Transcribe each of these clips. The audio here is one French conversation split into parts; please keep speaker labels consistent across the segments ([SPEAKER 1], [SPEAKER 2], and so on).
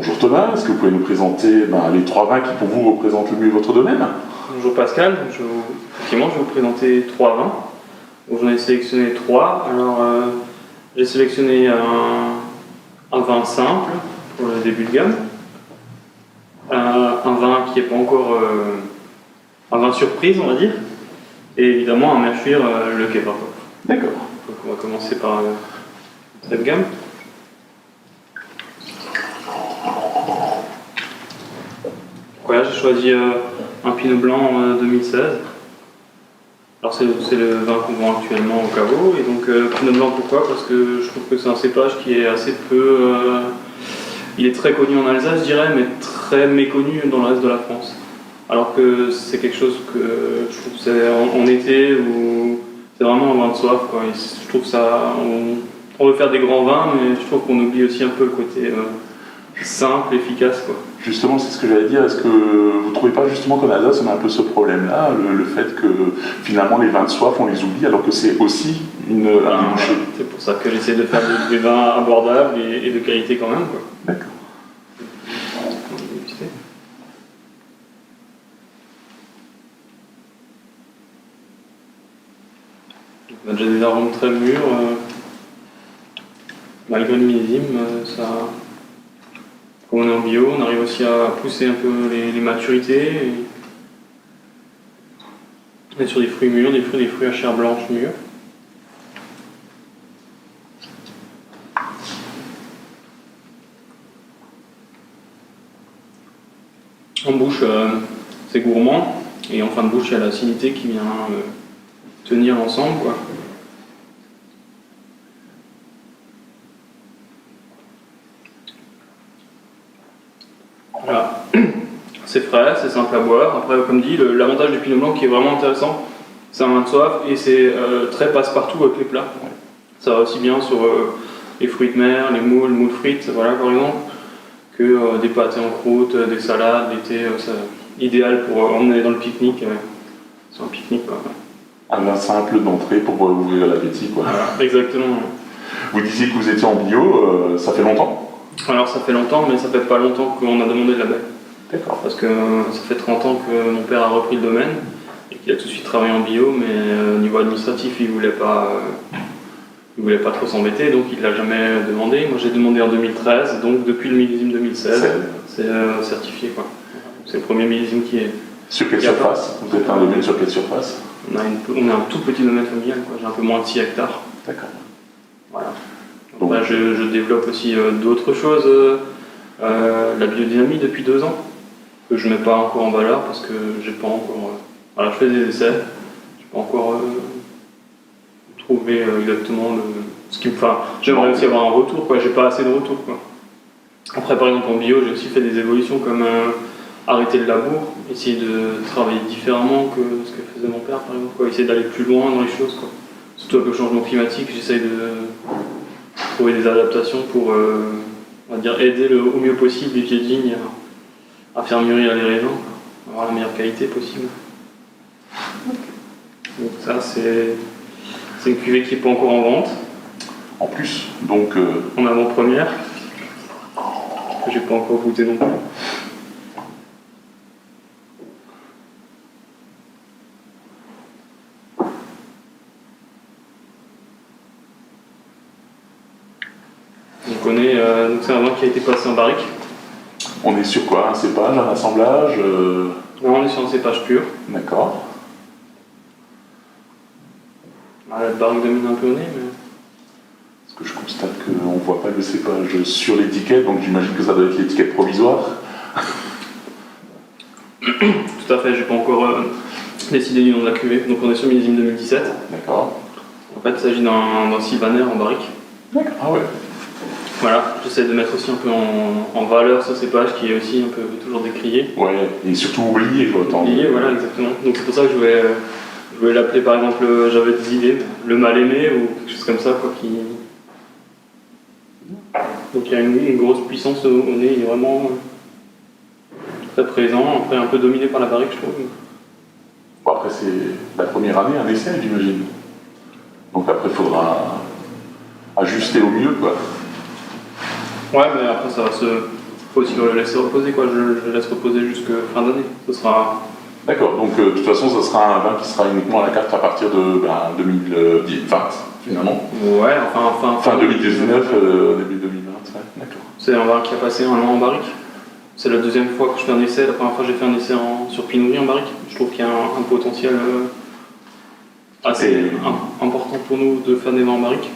[SPEAKER 1] Bonjour Thomas, est-ce que vous pouvez nous présenter les 3 vins qui pour vous représentent le mieux votre domaine?
[SPEAKER 2] Bonjour Pascal, effectivement je vais vous présenter 3 vins. Donc, j'en ai sélectionné 3. Alors j'ai sélectionné un vin simple pour le début de gamme, un vin qui n'est pas encore un vin surprise on va dire, et évidemment un Mercury le Kefir.
[SPEAKER 1] D'accord.
[SPEAKER 2] Donc on va commencer par cette gamme. Voilà, j'ai choisi un Pinot Blanc 2016. Alors c'est le vin qu'on vend actuellement au caveau. Et donc Pinot Blanc pourquoi? Parce que je trouve que c'est un cépage qui est assez peu... il est très connu en Alsace je dirais, mais très méconnu dans le reste de la France. Alors que c'est quelque chose que je trouve que c'est en été où c'est vraiment un vin de soif, quoi. Et je trouve ça... On veut faire des grands vins, mais je trouve qu'on oublie aussi un peu le côté simple, efficace, quoi.
[SPEAKER 1] Justement, c'est ce que j'allais dire. Est-ce que vous ne trouvez pas justement qu'en Alsace, on a un peu ce problème-là, le fait que finalement les vins de soif, on les oublie, alors que c'est aussi un boucher.
[SPEAKER 2] C'est pour ça que j'essaie de faire des vins abordables et de qualité quand même, quoi.
[SPEAKER 1] D'accord.
[SPEAKER 2] On a déjà des arômes très mûrs. Malgré le millésime, ça... Quand on est en bio, on arrive aussi à pousser un peu les maturités. On est sur des fruits mûrs, des fruits à chair blanche mûrs. En bouche, c'est gourmand, et en fin de bouche, il y a l'acidité qui vient tenir ensemble, quoi. Voilà, c'est frais, c'est simple à boire. Après, comme dit, l'avantage du Pinot Blanc qui est vraiment intéressant, c'est un vin de soif et c'est très passe-partout avec les plats. Ça va aussi bien sur les fruits de mer, les moules frites, voilà, par exemple, que des pâtés en croûte, des salades, l'été, c'est idéal pour emmener dans le pique-nique. C'est un pique-nique, quoi.
[SPEAKER 1] Un vin simple d'entrée pour ouvrir l'appétit, quoi.
[SPEAKER 2] Voilà, exactement.
[SPEAKER 1] Vous disiez que vous étiez en bio, ça fait longtemps?
[SPEAKER 2] Alors ça fait longtemps, mais ça fait pas longtemps qu'on a demandé le label.
[SPEAKER 1] D'accord.
[SPEAKER 2] Parce que ça fait 30 ans que mon père a repris le domaine et qu'il a tout de suite travaillé en bio, mais au niveau administratif, il voulait pas trop s'embêter, donc il l'a jamais demandé. Moi j'ai demandé en 2013, donc depuis le millésime 2016, c'est certifié, quoi. C'est le premier millésime qui est...
[SPEAKER 1] Sur quelle surface? Vous êtes un domaine sur quelle surface?
[SPEAKER 2] On a un tout petit domaine familial, quoi. J'ai un peu moins de 6 hectares.
[SPEAKER 1] D'accord.
[SPEAKER 2] Voilà. Donc, là, je développe aussi d'autres choses, la biodynamie depuis 2 ans, que je ne mets pas encore en valeur parce que j'ai pas encore... voilà, je fais des essais, je n'ai pas encore trouvé exactement ce qui me... Enfin, j'aimerais aussi avoir un retour, quoi. J'ai pas assez de retour, quoi. Après, par exemple, en bio, j'ai aussi fait des évolutions comme arrêter le labour, essayer de travailler différemment que ce que faisait mon père, par exemple, quoi. Essayer d'aller plus loin dans les choses, quoi. Surtout avec le changement climatique, j'essaye de trouver des adaptations pour on va dire, aider au mieux possible les pieds de vigne à faire mûrir les raisins, avoir la meilleure qualité possible. Donc ça, c'est une cuvée qui n'est pas encore en vente.
[SPEAKER 1] En plus, donc...
[SPEAKER 2] En avant-première, que j'ai pas encore goûté non plus. Donc c'est un vin qui a été passé en barrique.
[SPEAKER 1] On est sur quoi? Un cépage, un assemblage
[SPEAKER 2] Non, on est sur un cépage pur.
[SPEAKER 1] D'accord.
[SPEAKER 2] La barrique domine un peu au nez, mais...
[SPEAKER 1] Parce que je constate qu'on ne voit pas le cépage sur l'étiquette, donc j'imagine que ça doit être l'étiquette provisoire.
[SPEAKER 2] Tout à fait, j'ai pas encore décidé du nom de la cuvée. Donc on est sur millésime 2017.
[SPEAKER 1] D'accord.
[SPEAKER 2] En fait, il s'agit d'un sylvaner en barrique.
[SPEAKER 1] D'accord. Ah ouais.
[SPEAKER 2] Voilà, j'essaie de mettre aussi un peu en valeur ce cépage qui est aussi un peu toujours décrié.
[SPEAKER 1] Ouais, et surtout oublié, quoi.
[SPEAKER 2] Oublié, voilà, exactement. Donc c'est pour ça que je voulais l'appeler par exemple, j'avais des idées, le mal-aimé ou quelque chose comme ça, quoi, qui... Donc il y a une grosse puissance au nez, il est vraiment très présent, après un peu dominé par la barrique, je trouve.
[SPEAKER 1] Bon, après, c'est la première année, un essai, j'imagine. Donc après, il faudra ajuster au mieux, quoi.
[SPEAKER 2] Ouais, mais après ça va faut aussi le laisser reposer, quoi. Je le laisse reposer jusqu'à fin d'année. Ce sera...
[SPEAKER 1] D'accord, donc de toute façon, ça sera un vin qui sera uniquement à la carte à partir de 2020, finalement.
[SPEAKER 2] Ouais,
[SPEAKER 1] Fin 2019, début 2020, ouais, d'accord.
[SPEAKER 2] C'est un vin qui a passé un an en barrique. C'est la deuxième fois que je fais un essai. La première fois, j'ai fait un essai sur Pinot Gris en barrique. Je trouve qu'il y a un potentiel assez important pour nous de faire des vins en barrique.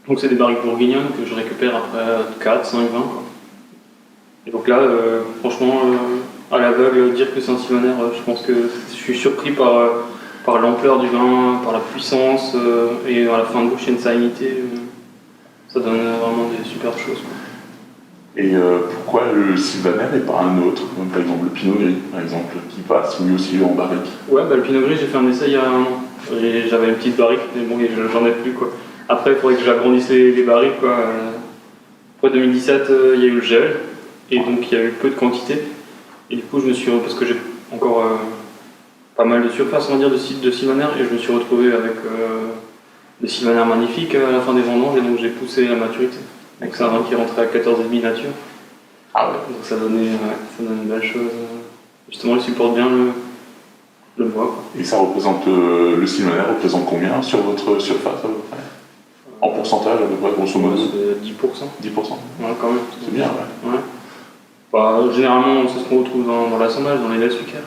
[SPEAKER 2] Donc c'est des barriques bourguignonnes que je récupère après 4, 5, 20. Quoi. Et donc là, franchement, à l'aveugle, dire que c'est un sylvaner, je pense que je suis surpris par l'ampleur du vin, par la puissance, et à la fin de bouche, il y a une salinité. Ça donne vraiment des super choses. Quoi.
[SPEAKER 1] Et pourquoi le sylvaner et pas un autre, comme par exemple le pinot gris, par exemple, qui passe lui aussi en barrique?
[SPEAKER 2] Ouais, le pinot gris, j'ai fait un essai il y a un an. J'avais une petite barrique, mais bon, j'en ai plus. Quoi. Après, il faudrait que j'agrandisse les barriques. Quoi. Après 2017, il y a eu le gel, et donc il y a eu peu de quantité. Et du coup, parce que j'ai encore pas mal de surface, on va dire, de sylvaner, et je me suis retrouvé avec des sylvaners magnifiques à la fin des vendanges, et donc j'ai poussé la maturité. Donc c'est un vin qui est rentré à 14,5 nature.
[SPEAKER 1] Ah ouais.
[SPEAKER 2] Donc ça donne une belle chose. Justement, il supporte bien le bois. Quoi.
[SPEAKER 1] Et ça représente, le sylvaner représente combien sur votre surface à peu près? En pourcentage à peu près, grosso modo?
[SPEAKER 2] C'est 10%.
[SPEAKER 1] 10%.
[SPEAKER 2] Ouais, quand même.
[SPEAKER 1] C'est bien, ouais.
[SPEAKER 2] Bah, généralement, c'est ce qu'on retrouve dans l'assemblage, dans les laits sucrés.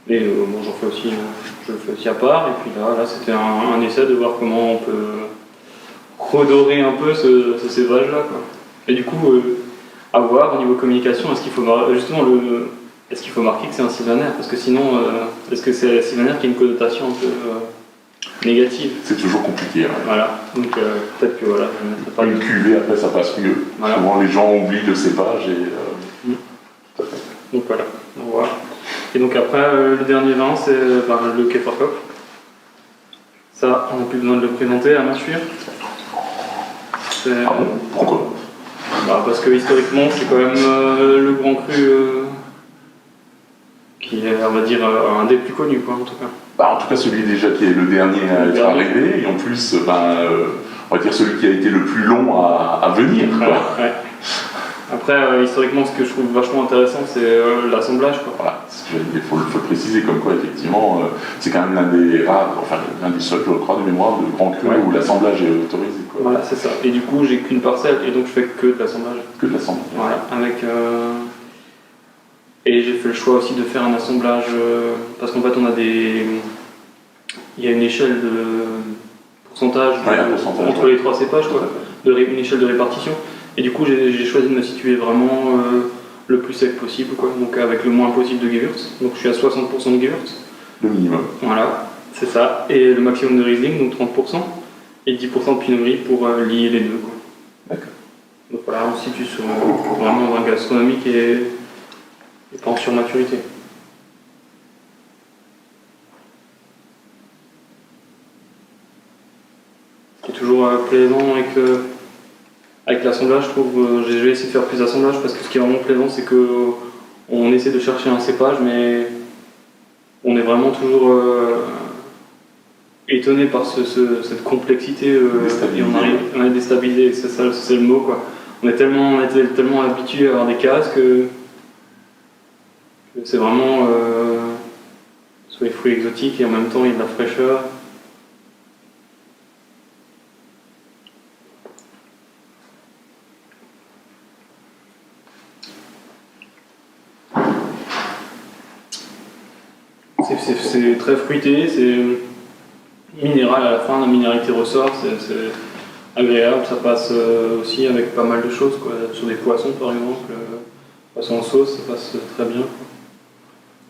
[SPEAKER 2] Et bon, je le fais aussi à part. Et puis là c'était un essai de voir comment on peut redorer un peu ce cépage-là. Et du coup, à voir au niveau communication, est-ce qu'il faut marquer que c'est un sylvaner? Parce que sinon, est-ce que c'est un sylvaner qui a une connotation un peu négative?
[SPEAKER 1] C'est toujours compliqué. Ouais.
[SPEAKER 2] Voilà, donc peut-être que voilà, je ne mettrai pas
[SPEAKER 1] une cuvée, après ça passe mieux. Voilà. Souvent les gens oublient le cépage et. Tout à fait.
[SPEAKER 2] Donc voilà, on voit. Et donc après, le dernier vin, c'est le Käferkopf. Ça, on n'a plus besoin de le présenter à Maschur.
[SPEAKER 1] Ah bon? Pourquoi?
[SPEAKER 2] Parce que historiquement, c'est quand même le grand cru qui est, on va dire, un des plus connus, quoi, en tout cas.
[SPEAKER 1] En tout cas, celui déjà qui est le dernier à être arrivé, et en plus, on va dire celui qui a été le plus long à venir. Quoi.
[SPEAKER 2] Ouais. Après, historiquement, ce que je trouve vachement intéressant, c'est l'assemblage.
[SPEAKER 1] Voilà, il faut le préciser, comme quoi, effectivement, c'est quand même l'un des rares, enfin l'un des seuls, je crois, de mémoire, de grands crus où l'assemblage est autorisé. Quoi.
[SPEAKER 2] Voilà, c'est ça. Et du coup, j'ai qu'une parcelle, et donc je fais que de l'assemblage.
[SPEAKER 1] Que de l'assemblage.
[SPEAKER 2] Voilà, avec. Et j'ai fait le choix aussi de faire un assemblage, parce qu'en fait, il y a une échelle de pourcentage, entre les trois cépages, quoi, une échelle de répartition. Et du coup, j'ai choisi de me situer vraiment le plus sec possible, quoi. Donc avec le moins possible de Gewürz. Donc je suis à 60% de Gewürz.
[SPEAKER 1] Le minimum.
[SPEAKER 2] Voilà, c'est ça. Et le maximum de Riesling, donc 30%. Et 10% de Pinot Gris pour lier les deux, quoi.
[SPEAKER 1] D'accord.
[SPEAKER 2] Donc voilà, on se situe sur vraiment un vin gastronomique et pas en surmaturité. Ce qui est toujours plaisant avec l'assemblage, je trouve, je vais essayer de faire plus d'assemblage parce que ce qui est vraiment plaisant, c'est qu'on essaie de chercher un cépage, mais on est vraiment toujours étonné par cette complexité et on est déstabilisé, c'est le mot, quoi. On est tellement habitué à avoir des cases que c'est vraiment sur les fruits exotiques et en même temps il y a de la fraîcheur. C'est très fruité, c'est minéral à la fin, la minéralité ressort, c'est agréable, ça passe aussi avec pas mal de choses, quoi. Sur des poissons par exemple, poisson en sauce, ça passe très bien. Quoi.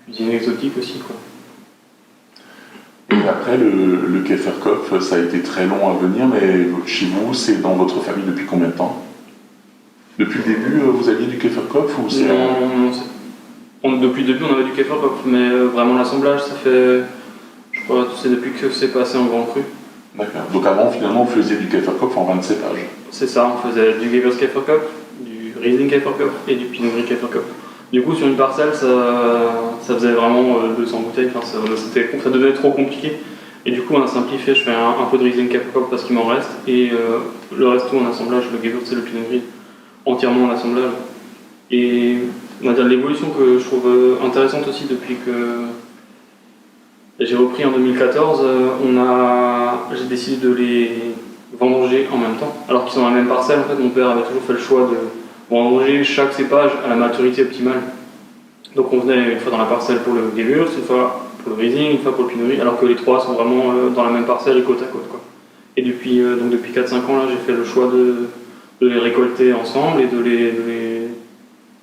[SPEAKER 2] Cuisine exotique aussi, quoi.
[SPEAKER 1] Et après, le Käferkopf, ça a été très long à venir, mais chez vous, c'est dans votre famille depuis combien de temps? Depuis le début, vous aviez du Käferkopf ou c'est...
[SPEAKER 2] Non, depuis le début, on avait du Käferkopf, mais vraiment l'assemblage, ça fait... Je crois que c'est depuis que c'est passé en grand cru.
[SPEAKER 1] D'accord. Donc avant, finalement, vous faisiez du Käferkopf en 20 cépages. C'est
[SPEAKER 2] ça, on faisait du Gewürz Käferkopf, du Riesling Käferkopf et du Pinot Gris Käferkopf. Du coup, sur une parcelle, ça faisait vraiment 200 bouteilles, enfin, ça devenait trop compliqué. Et du coup, on a simplifié, je fais un peu de Riesling Käferkopf parce qu'il m'en reste, et le reste tout en assemblage, le Gewürz et le Pinot Gris, entièrement en assemblage. Et on va dire l'évolution que je trouve intéressante aussi depuis que j'ai repris en 2014, j'ai décidé de les vendanger en même temps, alors qu'ils sont dans la même parcelle. En fait, mon père avait toujours fait le choix de vendanger chaque cépage à la maturité optimale. Donc on venait une fois dans la parcelle pour le Gewürz, une fois pour le Riesling, une fois pour le Pinot Gris, alors que les trois sont vraiment dans la même parcelle et côte à côte, quoi. Et depuis 4-5 ans, là, j'ai fait le choix de les récolter ensemble et de les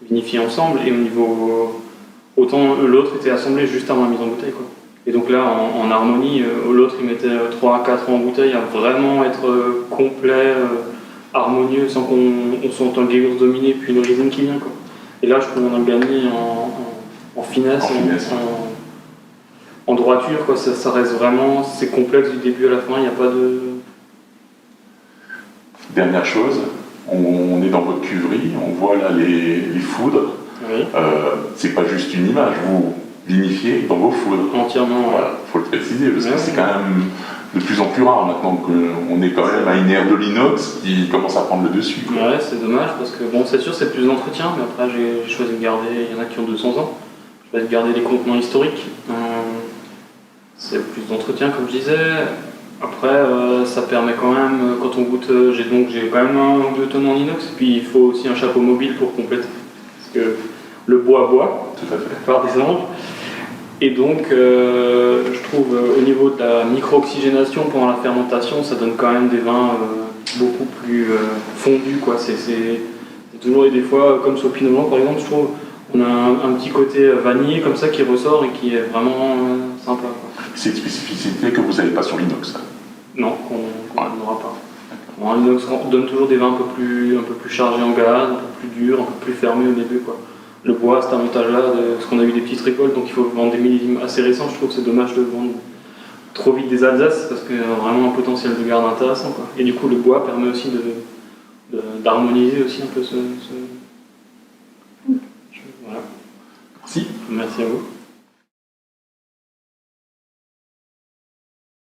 [SPEAKER 2] vinifier ensemble. Et au niveau, autant l'autre était assemblé juste avant la mise en bouteille, quoi. Et donc là, en harmonie, l'autre il mettait 3 à 4 ans en bouteille à vraiment être complet, harmonieux, sans qu'on sente un Gewürz dominé puis le Riesling qui vient, quoi. Et là, je trouve qu'on a gagné en finesse, en droiture, quoi. Ça reste vraiment, c'est complexe du début à la fin, il n'y a pas de...
[SPEAKER 1] Dernière chose, on est dans votre cuverie, on voit là les foudres.
[SPEAKER 2] Oui.
[SPEAKER 1] C'est pas juste une image, vous vinifiez dans vos foudres.
[SPEAKER 2] Entièrement,
[SPEAKER 1] voilà, faut le préciser, parce que c'est quand même de plus en plus rare maintenant qu'on est quand même à une ère de l'inox qui commence à prendre le dessus, quoi.
[SPEAKER 2] Ouais, c'est dommage, parce que bon, c'est sûr, c'est plus d'entretien, mais après j'ai choisi de garder, il y en a qui ont 200 ans, j'ai choisi de garder les contenants historiques. C'est plus d'entretien, comme je disais. Après, ça permet quand même, quand on goûte, j'ai quand même 1 ou 2 tonnes en inox, et puis il faut aussi un chapeau mobile pour compléter. Parce que le bois,
[SPEAKER 1] tout à fait,
[SPEAKER 2] par exemple. Et donc, je trouve, au niveau de la micro-oxygénation pendant la fermentation, ça donne quand même des vins beaucoup plus fondus, quoi. C'est toujours, et des fois, comme sur le Pinot Blanc, par exemple, je trouve, on a un petit côté vanillé comme ça qui ressort et qui est vraiment sympa, quoi.
[SPEAKER 1] C'est une spécificité que vous n'avez pas sur l'inox.
[SPEAKER 2] Non, qu'on n'aura pas. Bon, l'inox donne toujours des vins un peu plus chargés en gaz, un peu plus durs, un peu plus fermés au début, quoi. Le bois, c'est un montage-là, parce qu'on a eu des petites récoltes, donc il faut vendre des millésimes assez récents. Je trouve que c'est dommage de vendre trop vite des Alsaces, parce qu'il y a vraiment un potentiel de garde intéressant, quoi. Et du coup, le bois permet aussi d'harmoniser aussi un peu ce... Voilà.
[SPEAKER 1] Merci.
[SPEAKER 2] Merci à vous.